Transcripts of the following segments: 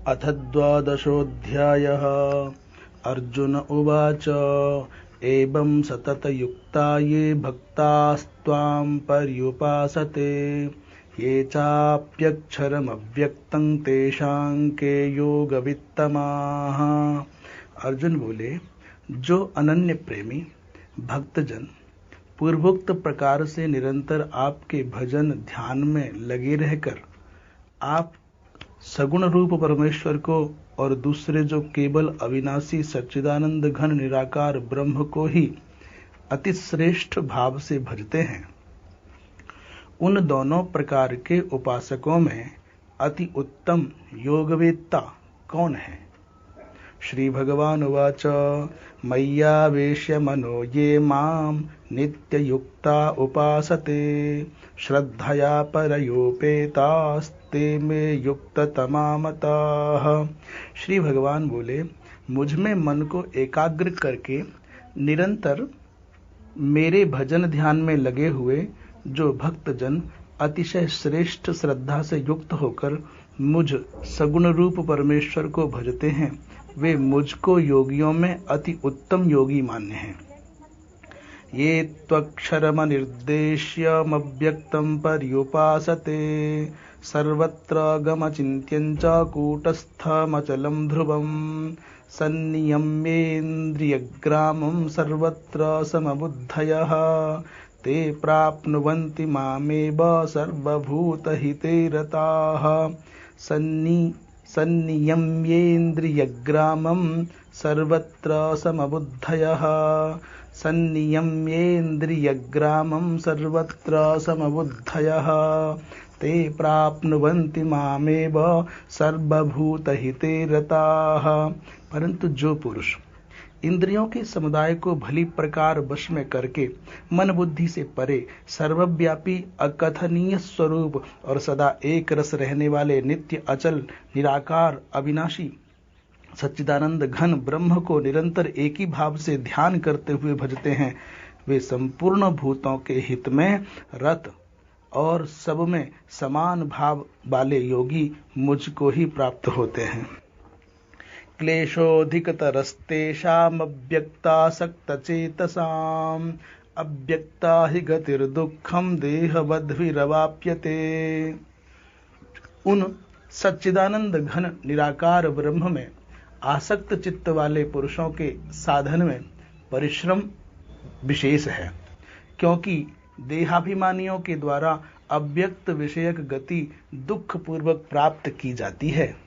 अथ द्वादशोऽध्यायः। अर्जुन उवाच एवं सततयुक्ता ये भक्तास्त्वां पर्युपासते ये चाप्यक्षरमव्यक्तं तेषां के योगवित्तमाः। अर्जुन बोले, जो अनन्य प्रेमी भक्तजन पूर्वोक्त प्रकार से निरंतर आपके भजन ध्यान में लगे रहकर आप सगुण रूप परमेश्वर को और दूसरे जो केवल अविनाशी सच्चिदानंद घन निराकार ब्रह्म को ही अति श्रेष्ठ भाव से भजते हैं, उन दोनों प्रकार के उपासकों में अति उत्तम योगवेत्ता कौन है? श्री भगवान उवाच मय्यावेश्य मनो ये माम नित्ययुक्ता उपासते श्रद्धया परयोपेतास्ते मे युक्ततमा मताः। श्री भगवान बोले, मुझ में मन को एकाग्र करके निरंतर मेरे भजन ध्यान में लगे हुए जो भक्तजन अतिशय श्रेष्ठ श्रद्धा से युक्त होकर मुझ सगुण रूप परमेश्वर को भजते हैं, वे मुझको योगियों में अति उत्तम योगी मान्य हैं। ये त्वक्षरमनिर्देश्यमव्यक्तं पर्युपासते सर्वत्र गमचिन्त्यं च कूटस्थमचलं ध्रुवं सन्नियम्येन्द्रियग्रामं सर्वत्र समबुद्धयः ते प्राप्नुवन्ति मामेव सर्वभूतहिते रताः। सन्नियम्येन्द्रियग्रामं सर्वत्र समबुद्धयः सन्नियम्येन्द्रियग्रामं सर्वत्र समबुद्धयः ते प्राप्नुवन्ति मामेव सर्वभूतहिते रताः। परंतु जो पुरुष इंद्रियों के समुदाय को भली प्रकार वश में करके मन बुद्धि से परे सर्वव्यापी अकथनीय स्वरूप और सदा एक रस रहने वाले नित्य अचल निराकार अविनाशी सच्चिदानंद घन ब्रह्म को निरंतर एक ही भाव से ध्यान करते हुए भजते हैं, वे संपूर्ण भूतों के हित में रत और सब में समान भाव वाले योगी मुझको ही प्राप्त होते हैं। क्लेशोऽधिकतरस्तेषामव्यक्तासक्तचेतसाम् अव्यक्ता हि गतिर्दुःखं देहवद्भिरवाप्यते। उन सच्चिदानंद घन निराकार ब्रह्म में आसक्त चित्त वाले पुरुषों के साधन में परिश्रम विशेष है, क्योंकि देहाभिमानियों के द्वारा अव्यक्त विषयक गति दुख पूर्वक प्राप्त की जाती है।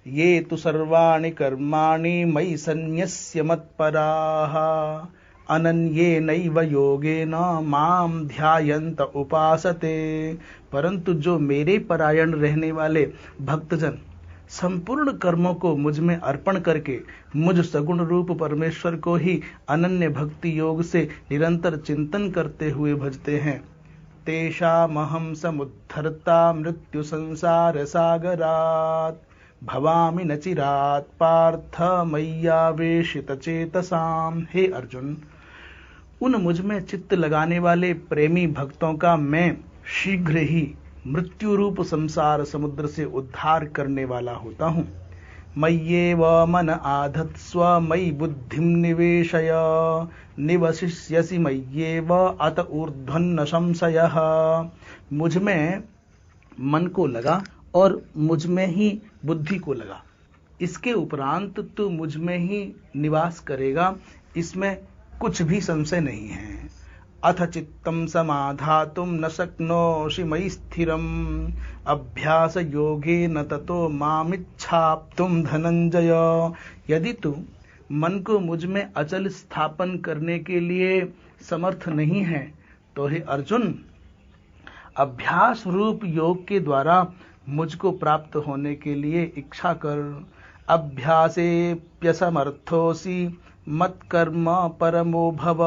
ये तु सर्वाणि कर्माणि मयि सन्न्यस्य मत्पराः अनन्येनैव योगेन मां ध्यायन्त उपासते। परंतु जो मेरे परायण रहने वाले भक्तजन संपूर्ण कर्मों को मुझ में अर्पण करके मुझ सगुण रूप परमेश्वर को ही अनन्य भक्ति योग से निरंतर चिंतन करते हुए भजते हैं, तेषामहं समुद्धर्ता मृत्यु संसार सागरात् भवामि न चिरात् पार्थ मय्यावेशित चेतसाम्। हे अर्जुन, उन मुझ में चित्त लगाने वाले प्रेमी भक्तों का मैं शीघ्र ही मृत्यु रूप संसार समुद्र से उद्धार करने वाला होता हूँ। मय्येव मन आधत्स्व मयि बुद्धिं निवेशय निवसिष्यसि मय्येव अत ऊर्ध्वन्न संशयः। मुझ में मन को लगा और मुझ में ही बुद्धि को लगा, इसके उपरांत तू मुझ में ही निवास करेगा, इसमें कुछ भी संशय नहीं है। अथ चित्तं समाधातुं न शक्नोषि मयि स्थिरम् अभ्यास योगेन ततो मामिच्छाप्तुं धनंजय। यदि तू मन को मुझ में अचल स्थापन करने के लिए समर्थ नहीं है तो हे अर्जुन, अभ्यास रूप योग के द्वारा मुझको प्राप्त होने के लिए इच्छा कर। अभ्यासेऽप्यसमर्थोऽसि मत्कर्म परमो भव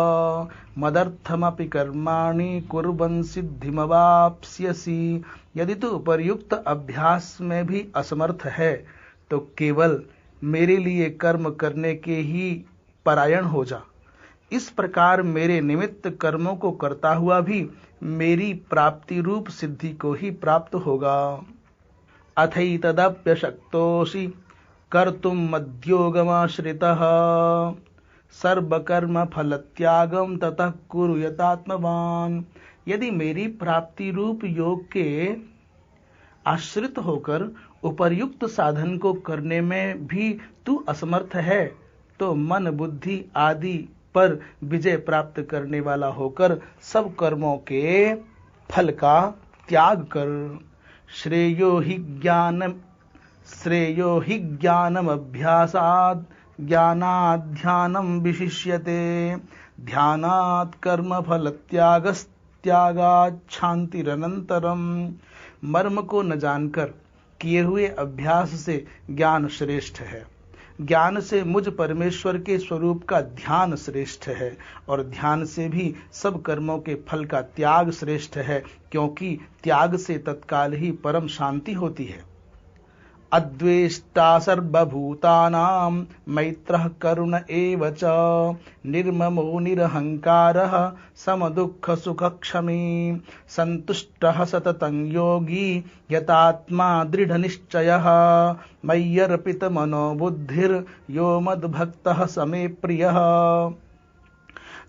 मदर्थमपि कर्माणि कुर्वन् सिद्धिमवाप्स्यसि। यदि तू उपर्युक्त अभ्यास में भी असमर्थ है तो केवल मेरे लिए कर्म करने के ही परायण हो जा। इस प्रकार मेरे निमित्त कर्मों को करता हुआ भी मेरी प्राप्ति रूप सिद्धि को ही प्राप्त होगा। अथैतदप्यशक्तोऽसि कर्तुं मद्योगमाश्रितः सर्वकर्मफलत्यागं ततः कुरु यतात्मवान्। यदि मेरी प्राप्ति रूप योग के आश्रित होकर उपर्युक्त साधन को करने में भी तू असमर्थ है तो मन बुद्धि आदि पर विजय प्राप्त करने वाला होकर सब कर्मों के फल का त्याग कर। श्रेयो हि ज्ञानम अभ्यासात् ज्ञानात् ध्यानं विशिष्यते ध्यानात् कर्म फल त्यागात् शांतिरनंतरम। मर्म को न जानकर किए हुए अभ्यास से ज्ञान श्रेष्ठ है, ज्ञान से मुझ परमेश्वर के स्वरूप का ध्यान श्रेष्ठ है और ध्यान से भी सब कर्मों के फल का त्याग श्रेष्ठ है, क्योंकि त्याग से तत्काल ही परम शांति होती है। अद्वेष्टा सर्वभूतानां मैत्रः करुण एव च निर्ममो निरहंकारः समदुःख सुखक्षमी संतुष्टः सततं योगी यतात्मा दृढ़निश्चयः मय्यर्पित मनोबुद्धिर् यो मद्भक्तः समे प्रियः।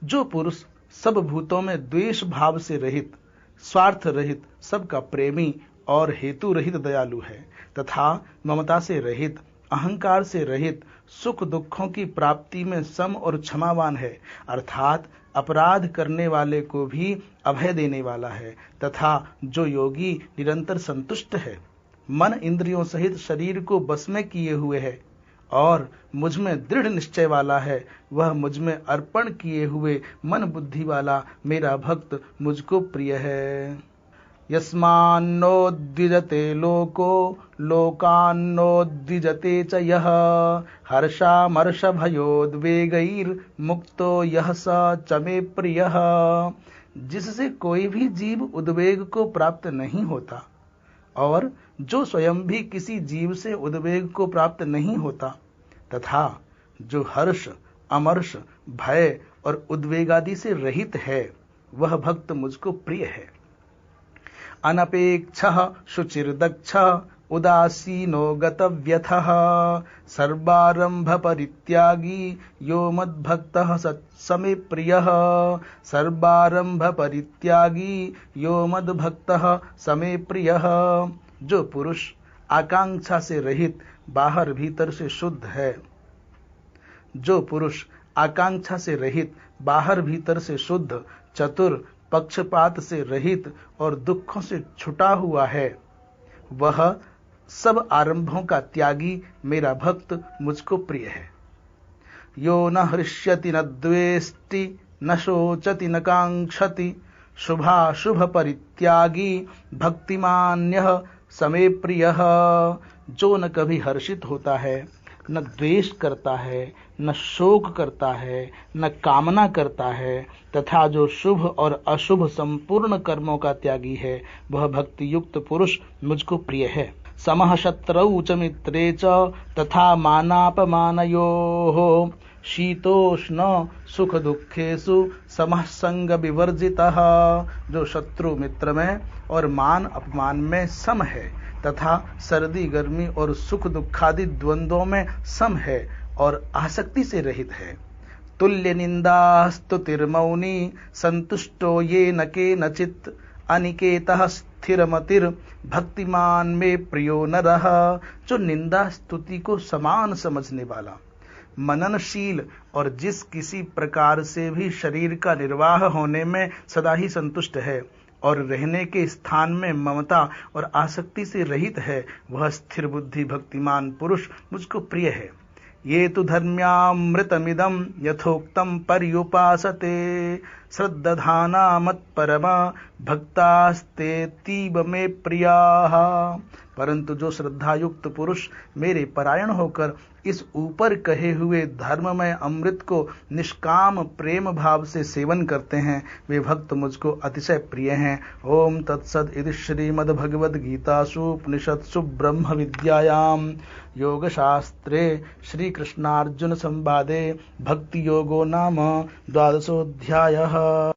जो पुरुष सब भूतों में द्वेष भाव से रहित, स्वार्थ रहित, सबका प्रेमी और हेतु रहित दयालु है तथा ममता से रहित, अहंकार से रहित, सुख दुखों की प्राप्ति में सम और क्षमावान है, अर्थात अपराध करने वाले को भी अभय देने वाला है, तथा जो योगी निरंतर संतुष्ट है, मन इंद्रियों सहित शरीर को बस में किए हुए है और मुझ में दृढ़ निश्चय वाला है, वह मुझ में अर्पण किए हुए मन बुद्धि वाला मेरा भक्त मुझको प्रिय है। यस्मान्नोद्विजते लोको लोकान्नोद्विजते च यः हर्षामर्षभयोद्वेगैर्मुक्तो यः स च मे प्रियः। जिससे कोई भी जीव उद्वेग को प्राप्त नहीं होता और जो स्वयं भी किसी जीव से उद्वेग को प्राप्त नहीं होता तथा जो हर्ष, अमर्ष, भय और उद्वेगादि से रहित है, वह भक्त मुझको प्रिय है। अनपेक्षः शुचिर्दक्षः उदासीनो गतव्यथः सर्वारंभ परित्यागी यो मद्भक्तः समे प्रियः। सर्वारंभ परित्यागी यो मद्भक्तः समे प्रियः। जो पुरुष आकांक्षा से रहित, बाहर भीतर से शुद्ध है, जो पुरुष आकांक्षा से रहित, बाहर भीतर से शुद्ध, चतुर, पक्षपात से रहित और दुखों से छुटा हुआ है, वह सब आरंभों का त्यागी मेरा भक्त मुझको प्रिय है। यो न हृष्यति न द्वेष्टि न शोचति न कांक्षति शुभाशुभ परित्यागी भक्तिमान्यः समे प्रियः। जो न कभी हर्षित होता है, न द्वेष करता है, न शोक करता है, न कामना करता है, तथा जो शुभ और अशुभ संपूर्ण कर्मों का त्यागी है, वह भक्ति युक्त पुरुष मुझको प्रिय है। समः शत्रौ च मित्रे च तथा मानापमानयोः शीतोष्ण सुख दुखेषु समः संग विवर्जितः। जो शत्रु मित्र में और मान अपमान में सम है तथा सर्दी गर्मी और सुख दुखादि द्वंद्वों में सम है और आसक्ति से रहित है। तुल्य निंदा स्तुतिर्मौनी संतुष्टो ये न केनचित् अनिकेतः स्थिरमतिर् भक्तिमान में प्रियो नरः। जो निंदा स्तुति को समान समझने वाला, मननशील और जिस किसी प्रकार से भी शरीर का निर्वाह होने में सदा ही संतुष्ट है और रहने के स्थान में ममता और आसक्ति से रहित है, वह स्थिर बुद्धि भक्तिमान पुरुष मुझको प्रिय है। ये तु धर्म्यामृतमिदं यथोक्तं पर्युपासते श्रद्धाना मत्परमा भक्तास्तेतीव मे प्रियाः। परंतु जो श्रद्धायुक्त पुरुष मेरे परायण होकर इस ऊपर कहे हुए धर्ममय अमृत को निष्काम प्रेम भाव से सेवन करते हैं, वे भक्त मुझको अतिशय प्रिय हैं। ओम तत्सद इति श्रीमद्भगवद्गीतासु उपनिषत्सु ब्रह्म विद्यायां योगशास्त्रे श्री कृष्णार्जुन संवादे भक्ति योगो नाम 12वाध्यायः।